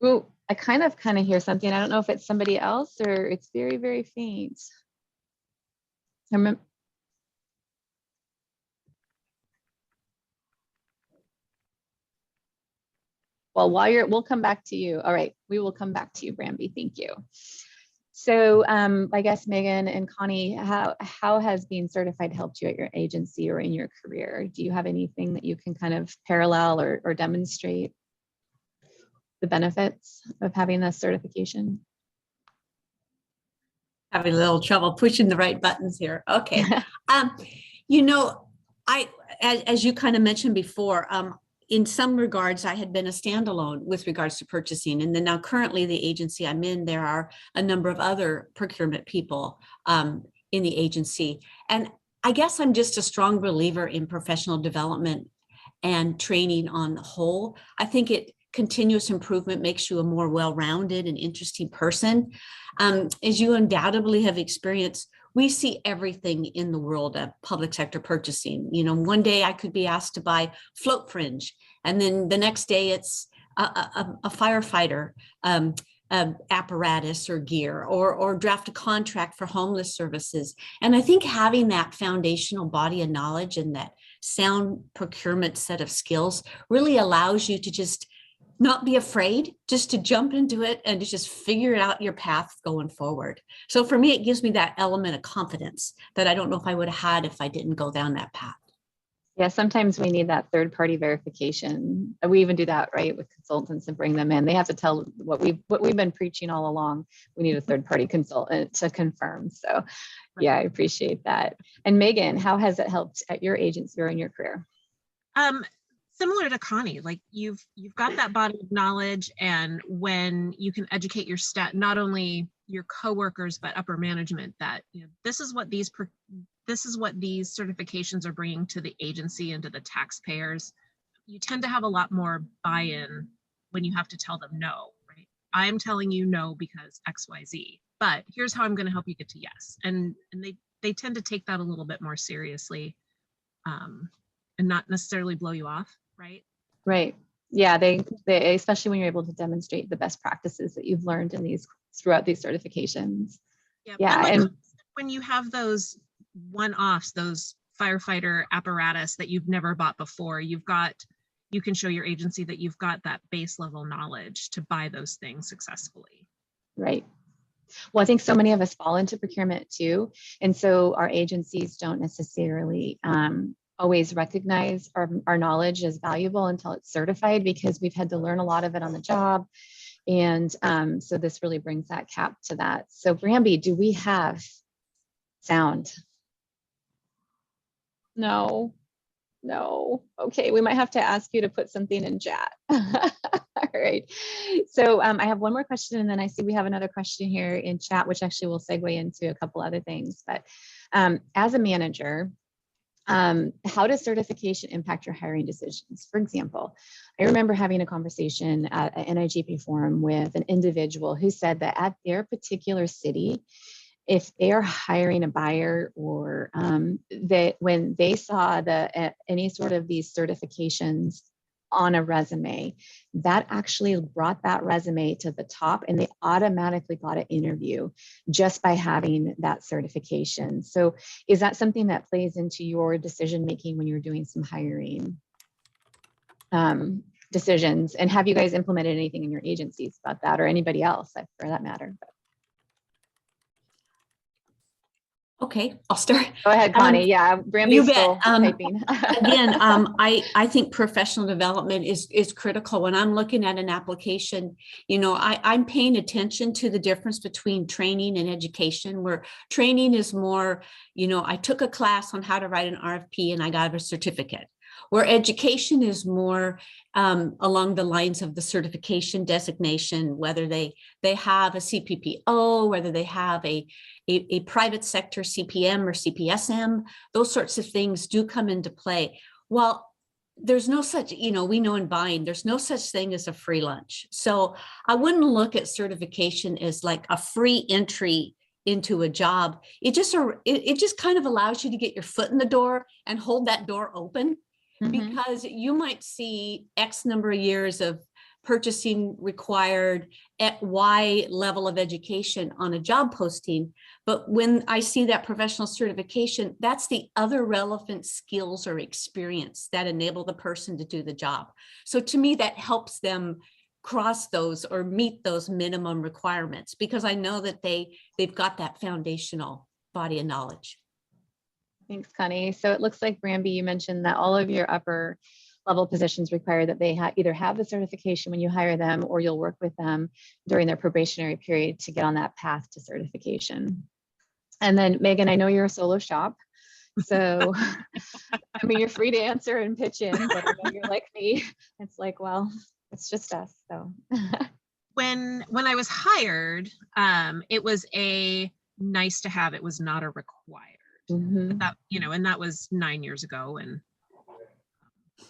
Ooh, I kind of hear something. I don't know if it's somebody else or it's very, very faint. I remember. Well, we'll come back to you. All right, we will come back to you, Bramby. Thank you. So I guess Megan and Connie, how has being certified helped you at your agency or in your career? Do you have anything that you can kind of parallel or demonstrate the benefits of having this certification? Having a little trouble pushing the right buttons here. Okay. You know, as you kind of mentioned before, in some regards, I had been a standalone with regards to purchasing. And then now currently the agency I'm in, there are a number of other procurement people in the agency. And I guess I'm just a strong believer in professional development and training on the whole. I think continuous improvement makes you a more well-rounded and interesting person. As you undoubtedly have experienced, we see everything in the world of public sector purchasing. You know, one day I could be asked to buy float fringe, and then the next day it's a firefighter apparatus or gear, or draft a contract for homeless services. And I think having that foundational body of knowledge and that sound procurement set of skills really allows you to just not be afraid, just to jump into it and to just figure out your path going forward. So for me, it gives me that element of confidence that I don't know if I would have had if I didn't go down that path. Yeah, sometimes we need that third-party verification. We even do that, right, with consultants and bring them in. They have to tell what we've been preaching all along. We need a third-party consultant to confirm. So yeah, I appreciate that. And Megan, how has it helped at your agency or in your career? Similar to Connie, like you've got that body of knowledge, and when you can educate your not only your coworkers but upper management, that, you know, this is what these certifications are bringing to the agency and to the taxpayers. You tend to have a lot more buy-in when you have to tell them no, right? I'm telling you no because XYZ, but here's how I'm going to help you get to yes. And they tend to take that a little bit more seriously, and not necessarily blow you off. Right. Right. Yeah. They especially when you're able to demonstrate the best practices that you've learned in throughout these certifications. Yeah. And when you have those one-offs, those firefighter apparatus that you've never bought before, you can show your agency that you've got that base level knowledge to buy those things successfully. Right. Well, I think so many of us fall into procurement too. And so our agencies don't necessarily always recognize our knowledge as valuable until it's certified, because we've had to learn a lot of it on the job. And so this really brings that cap to that. So Bramby, do we have sound? No. Okay, we might have to ask you to put something in chat. All right. So I have one more question, and then I see we have another question here in chat, which actually will segue into a couple other things. But as a manager, how does certification impact your hiring decisions? For example, I remember having a conversation at an NIGP forum with an individual who said that at their particular city, if they are hiring a buyer, or that when they saw any sort of these certifications on a resume, that actually brought that resume to the top, and they automatically got an interview just by having that certification. So is that something that plays into your decision making when you're doing some hiring decisions? And have you guys implemented anything in your agencies about that, or anybody else for that matter? Okay, I'll start. Go ahead, Connie. Yeah, Bramby's still typing. Again, I think professional development is critical. When I'm looking at an application, you know, I'm paying attention to the difference between training and education, where training is more, you know, I took a class on how to write an RFP and I got a certificate, where education is more along the lines of the certification designation, whether they have a CPPO, whether they have a private sector CPM or CPSM, those sorts of things do come into play. Well, there's no such, you know, we know in buying, there's no such thing as a free lunch. So I wouldn't look at certification as like a free entry into a job. It just kind of allows you to get your foot in the door and hold that door open. Because you might see X number of years of purchasing required at Y level of education on a job posting. But when I see that professional certification, that's the other relevant skills or experience that enable the person to do the job. So to me, that helps them cross those or meet those minimum requirements, because I know that they've got that foundational body of knowledge. Thanks, Connie. So it looks like, Bramby, you mentioned that all of your upper level positions require that they either have the certification when you hire them, or you'll work with them during their probationary period to get on that path to certification. And then Megan, I know you're a solo shop, so I mean, you're free to answer and pitch in, but I know you're like me. It's like, well, it's just us. So when I was hired, it was a nice to have. It was not a required. That, you know, and that was 9 years ago, and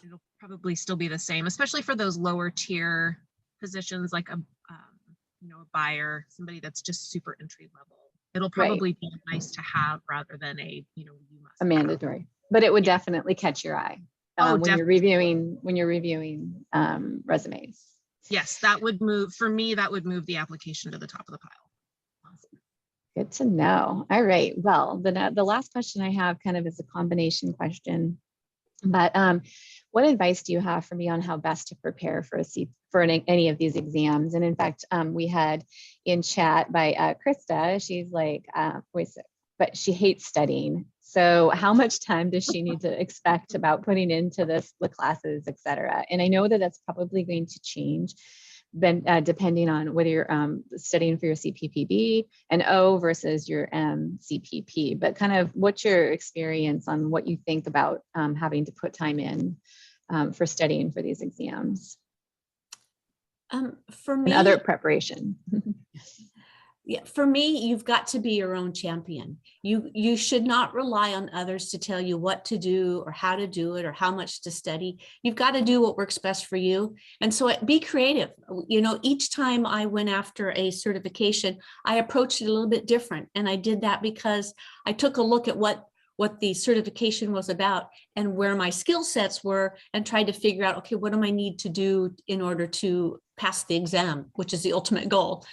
it'll probably still be the same, especially for those lower tier positions, like a you know, a buyer, somebody that's just super entry level. It'll probably be nice to have rather than a, you know, you must a mandatory, but it would definitely catch your eye when you're reviewing resumes. Yes, that would move, for me, that would move the application to the top of the pile. Good to know. All right. Well, the last question I have kind of is a combination question, but what advice do you have for me on how best to prepare for any of these exams? And in fact, we had in chat by Krista, she's like, but she hates studying. So how much time does she need to expect about putting into the classes, et cetera? And I know that that's probably going to change depending on whether you're studying for your CPPB and O versus your CPP, but kind of what's your experience on what you think about having to put time in for studying for these exams? For me, and other preparation. Yeah, for me, you've got to be your own champion. You should not rely on others to tell you what to do or how to do it or how much to study. You've got to do what works best for you. And so be creative. You know, each time I went after a certification, I approached it a little bit different. And I did that because I took a look at what the certification was about and where my skill sets were, and tried to figure out, okay, what do I need to do in order to pass the exam, which is the ultimate goal.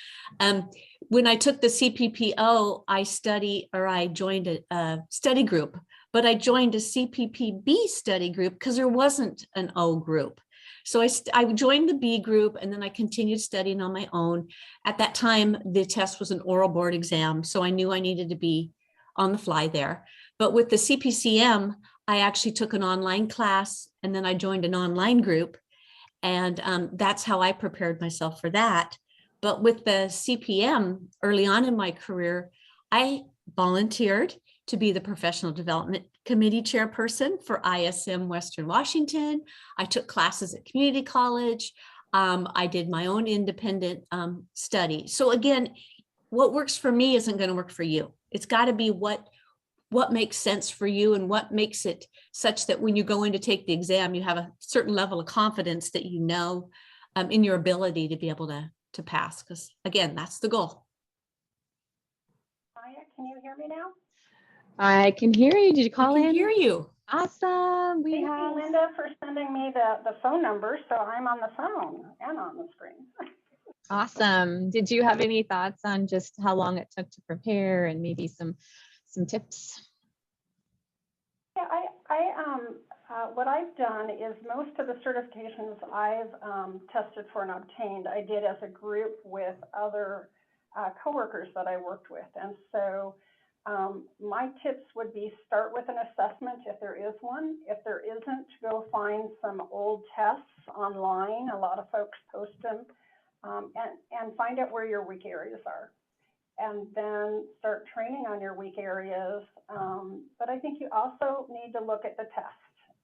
When I took the CPPO, I joined a study group, but I joined a CPPB study group because there wasn't an O group. So I joined the B group, and then I continued studying on my own. At that time, the test was an oral board exam, so I knew I needed to be on the fly there. But with the CPCM, I actually took an online class, and then I joined an online group. And that's how I prepared myself for that. But with the CPM, early on in my career, I volunteered to be the Professional Development Committee chairperson for ISM Western Washington. I took classes at community college. I did my own independent study. So again, what works for me isn't going to work for you. It's got to be what makes sense for you and what makes it such that when you go in to take the exam, you have a certain level of confidence that you know in your ability to be able to pass. Because again, that's the goal. Can you hear me now? I can hear you. Did you call I can in? hear you. Awesome. We Thank have. you, Linda, for sending me the phone number, so I'm on the phone and on the screen. Awesome. Did you have any thoughts on just how long it took to prepare and maybe some tips? Yeah, what I've done is most of the certifications I've tested for and obtained, I did as a group with other coworkers that I worked with. And so my tips would be start with an assessment if there is one. If there isn't, go find some old tests online. A lot of folks post them, and find out where your weak areas are. And then start training on your weak areas. But I think you also need to look at the test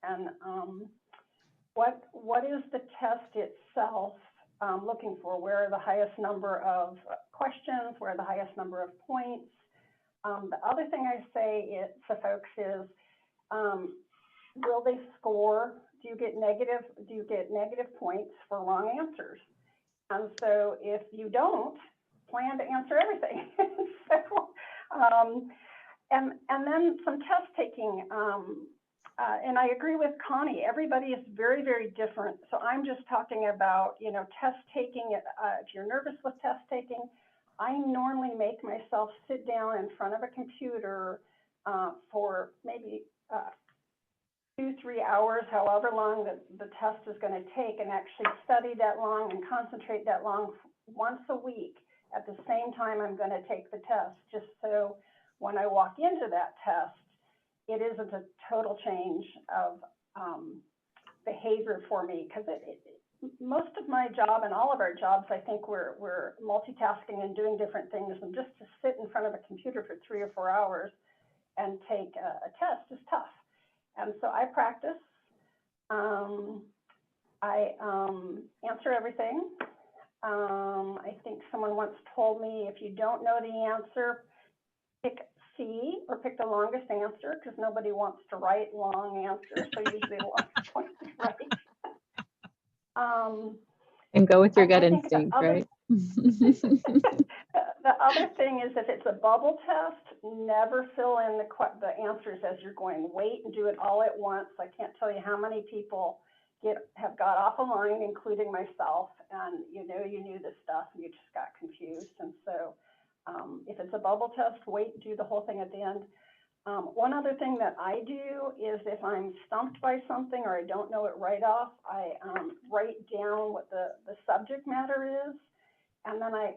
and what is the test itself looking for? Where are the highest number of questions? Where are the highest number of points? The other thing I say to folks is, will they score? Do you get negative points for wrong answers? And so if you don't, plan to answer everything. So, and then some test taking. And I agree with Connie, everybody is very, very different. So I'm just talking about, test taking. If you're nervous with test taking, I normally make myself sit down in front of a computer for maybe 2-3 hours, however long the test is going to take, and actually study that long and concentrate that long once a week. At the same time, I'm going to take the test, just so when I walk into that test, it isn't a total change of behavior for me. Because most of my job and all of our jobs, I think we're multitasking and doing different things. And just to sit in front of a computer for 3 or 4 hours and take a test is tough. And so I practice. I answer everything. I think someone once told me, if you don't know the answer, pick C or pick the longest answer, because nobody wants to write long answers. So usually the longest one is right. And go with your gut instinct, right? The other thing is, if it's a bubble test, never fill in the answers as you're going. Wait and do it all at once. I can't tell you how many people have got off a line, including myself, and you knew this stuff and you just got confused. And so if it's a bubble test, wait, do the whole thing at the end. One other thing that I do is, if I'm stumped by something or I don't know it right off, I write down what the subject matter is, and then I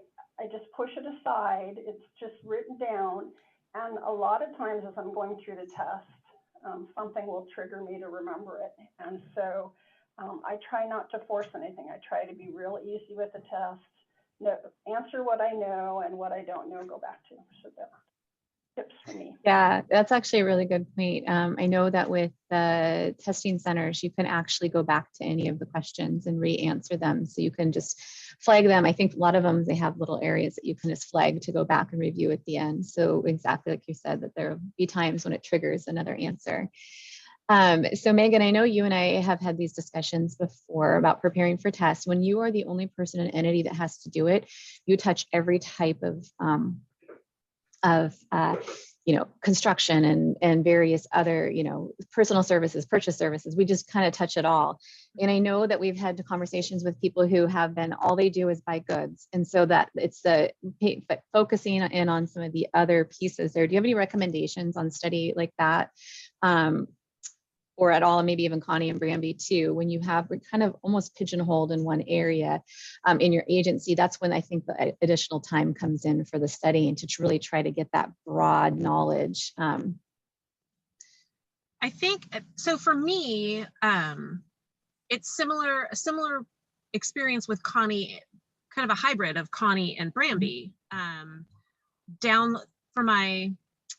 just push it aside. It's just written down, and a lot of times as I'm going through the test, something will trigger me to remember it. And so I try not to force anything. I try to be real easy with the test. Answer what I know, and what I don't know, go back to. So that tips for me. Yeah, that's actually a really good point. I know that with the testing centers, you can actually go back to any of the questions and re-answer them. So you can just flag them. I think a lot of them, they have little areas that you can just flag to go back and review at the end. So exactly like you said, that there will be times when it triggers another answer. So Megan, I know you and I have had these discussions before about preparing for tests. When you are the only person in an entity that has to do it, you touch every type of construction and various other, personal services, purchase services. We just kind of touch it all. And I know that we've had conversations with people who have been, all they do is buy goods. And so that it's focusing in on some of the other pieces there. Do you have any recommendations on study like that? Or at all, and maybe even Connie and Bramby too, when you have kind of almost pigeonholed in one area in your agency, that's when I think the additional time comes in for the studying to really try to get that broad knowledge. I think, so for me, it's a similar experience with Connie, kind of a hybrid of Connie and Bramby. Down for my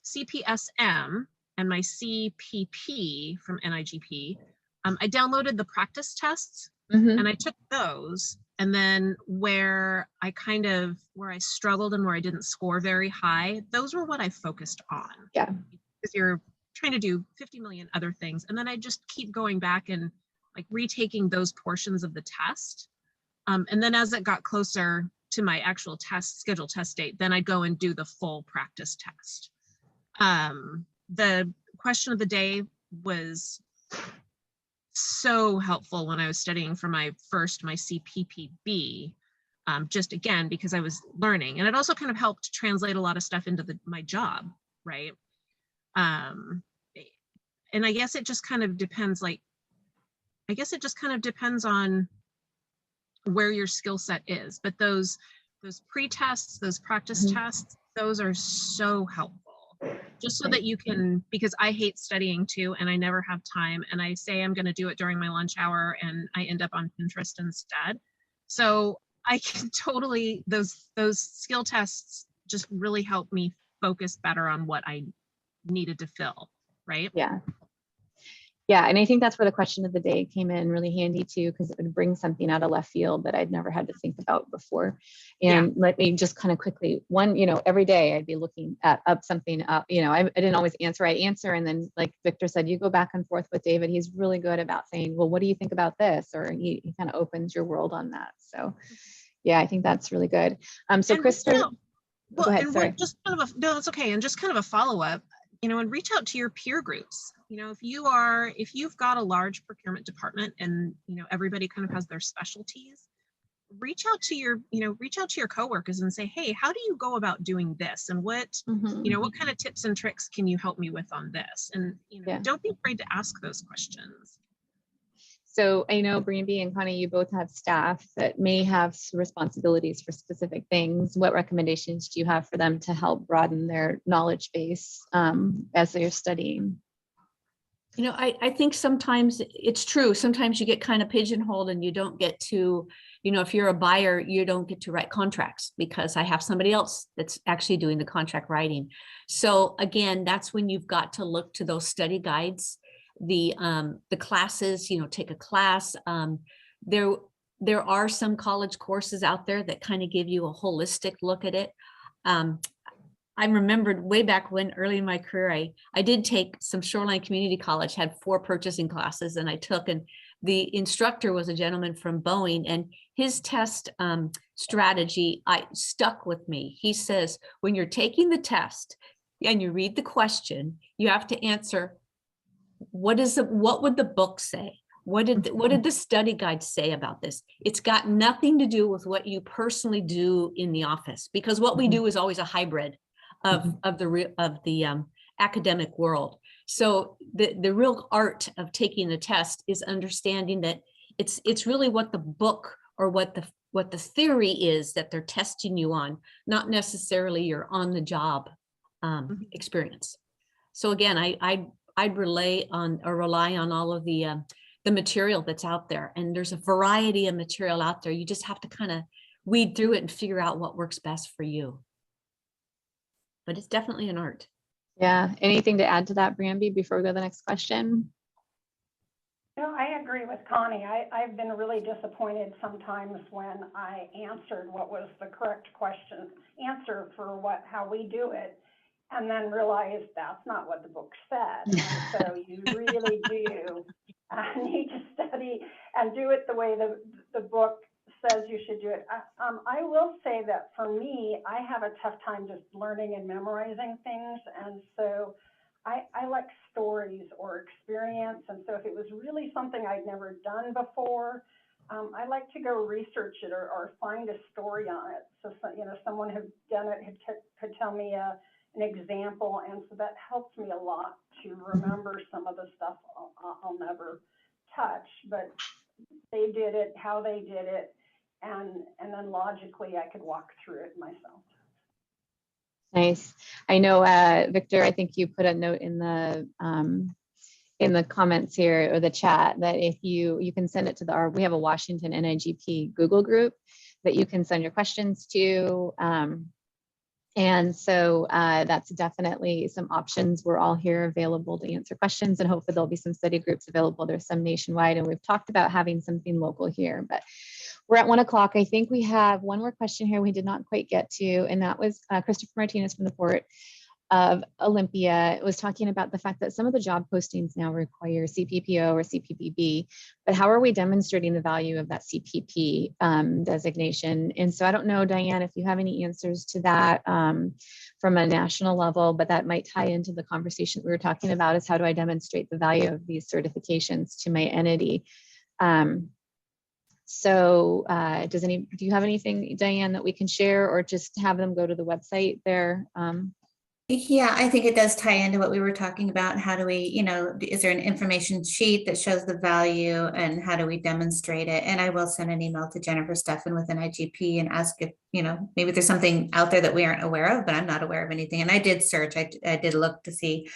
CPSM, and my CPP from NIGP, I downloaded the practice tests and I took those. And then where I struggled and where I didn't score very high, those were what I focused on. Yeah. Because you're trying to do 50 million other things. And then I just keep going back and like retaking those portions of the test. And then as it got closer, to my actual scheduled test date, then I'd go and do the full practice test. The question of the day was so helpful when I was studying for my CPPB, just again, because I was learning, and it also kind of helped translate a lot of stuff into my job, right? And I guess it just kind of depends, on where your skill set is, but those pre-tests, those practice tests, those are so helpful, just so that you can, because I hate studying too, and I never have time, and I say I'm going to do it during my lunch hour, and I end up on Pinterest instead. So I can totally, those skill tests just really help me focus better on what I needed to fill, right? Yeah. Yeah, and I think that's where the question of the day came in really handy too, because it would bring something out of left field that I'd never had to think about before. And let me just kind of quickly, every day I'd be looking up something up, I didn't always answer, I'd answer. And then like Victor said, you go back and forth with David. He's really good about saying, well, what do you think about this? Or he kind of opens your world on that. So yeah, I think that's really good. So Krista, go ahead, sorry. That's okay. And just kind of a follow-up, and reach out to your peer groups. If you've got a large procurement department and, everybody kind of has their specialties, reach out to your coworkers and say, hey, how do you go about doing this? And what kind of tips and tricks can you help me with on this? And, don't be afraid to ask those questions. So I know Bramby and Connie, you both have staff that may have responsibilities for specific things. What recommendations do you have for them to help broaden their knowledge base as they're studying? I think sometimes it's true. Sometimes you get kind of pigeonholed and you don't get to, if you're a buyer, you don't get to write contracts because I have somebody else that's actually doing the contract writing. So again, that's when you've got to look to those study guides, the classes, take a class. There are some college courses out there that kind of give you a holistic look at it. I remembered way back when, early in my career, I did take some Shoreline Community College, had 4 purchasing classes, and I took, and the instructor was a gentleman from Boeing, and his test strategy stuck with me. He says, when you're taking the test and you read the question, you have to answer, what would the book say? What did the study guide say about this? It's got nothing to do with what you personally do in the office, because what we do is always a hybrid of the academic world. So the real art of taking the test is understanding that it's really what the book or what the theory is that they're testing you on, not necessarily your on the job experience. So again, I'd rely on all of the material that's out there, and there's a variety of material out there. You just have to kind of weed through it and figure out what works best for you. But it's definitely an art. Yeah. Anything to add to that, Bramby, before we go to the next question? I agree with Connie. I've been really disappointed sometimes when I answered what was the correct answer for how we do it, and then realized that's not what the book said. And so you really do need to study and do it the way the book says you should do it. I will say that for me, I have a tough time just learning and memorizing things. And so I like stories or experience. And so if it was really something I'd never done before, I like to go research it or find a story on it. So, someone who'd done it could tell me an example. And so that helps me a lot to remember some of the stuff I'll never touch, but they did it, how they did it. And then logically, I could walk through it myself. Nice. I know, Victor, I think you put a note in the comments here or the chat that if you can send it to we have a Washington NIGP Google group that you can send your questions to. And so that's definitely some options. We're all here available to answer questions, and hopefully there'll be some study groups available. There's some nationwide, and we've talked about having something local here, but we're at 1 o'clock. I think we have one more question here we did not quite get to, and that was Christopher Martinez from the Port. of Olympia was talking about the fact that some of the job postings now require CPPO or CPPB, but how are we demonstrating the value of that CPP designation? And so I don't know, Diane, if you have any answers to that from a national level, but that might tie into the conversation we were talking about, is how do I demonstrate the value of these certifications to my entity? So do you have anything, Diane, that we can share, or just have them go to the website there? Yeah, I think it does tie into what we were talking about. How do we, is there an information sheet that shows the value, and how do we demonstrate it? And I will send an email to Jennifer Steffen with NIGP and ask if, maybe there's something out there that we aren't aware of, but I'm not aware of anything. And I did search, I did look to see,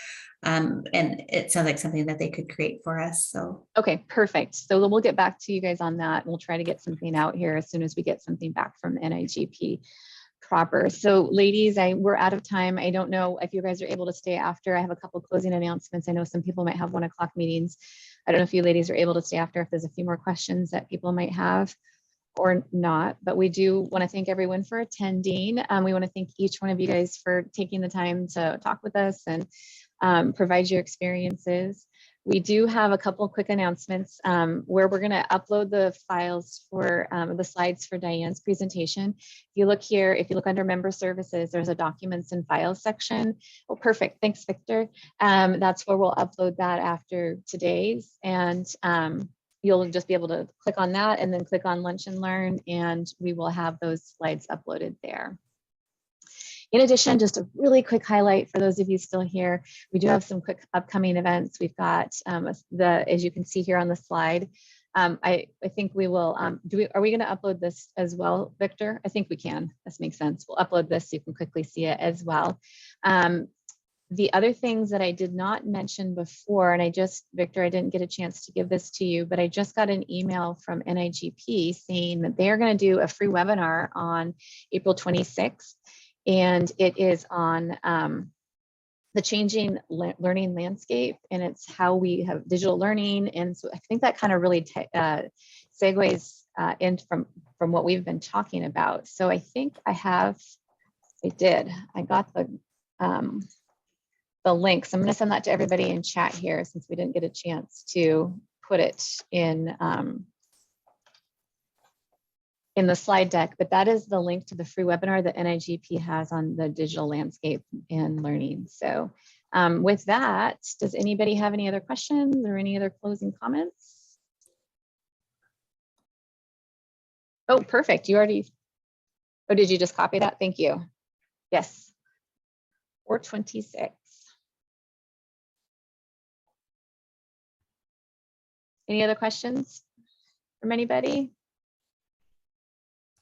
and it sounds like something that they could create for us. So. Okay, perfect. So we'll get back to you guys on that. We'll try to get something out here as soon as we get something back from NIGP proper. So ladies, we're out of time. I don't know if you guys are able to stay after. I have a couple closing announcements. I know some people might have 1 o'clock meetings. I don't know if you ladies are able to stay after, if there's a few more questions that people might have or not, but we do want to thank everyone for attending. We want to thank each one of you guys for taking the time to talk with us and provide your experiences. We do have a couple quick announcements where we're going to upload the files for the slides for Diane's presentation. If you look here, if you look under member services, there's a documents and files section. Oh, perfect. Thanks, Victor. That's where we'll upload that after today's. And you'll just be able to click on that and then click on Lunch and Learn, and we will have those slides uploaded there. In addition, just a really quick highlight for those of you still here, we do have some quick upcoming events. We've got as you can see here on the slide, I think we will, are we gonna upload this as well, Victor? I think we can, this makes sense. We'll upload this so you can quickly see it as well. The other things that I did not mention before, and Victor, I didn't get a chance to give this to you, but I just got an email from NIGP saying that they are gonna do a free webinar on April 26th. And it is on the changing learning landscape, and it's how we have digital learning. And so I think that kind of really segues in from what we've been talking about. So I think I got the link. So I'm going to send that to everybody in chat here, since we didn't get a chance to put it in the slide deck, but that is the link to the free webinar that NIGP has on the digital landscape and learning. So with that, does anybody have any other questions or any other closing comments? Oh, perfect. You already, oh, did you just copy that? Thank you. Yes, 426. Any other questions from anybody?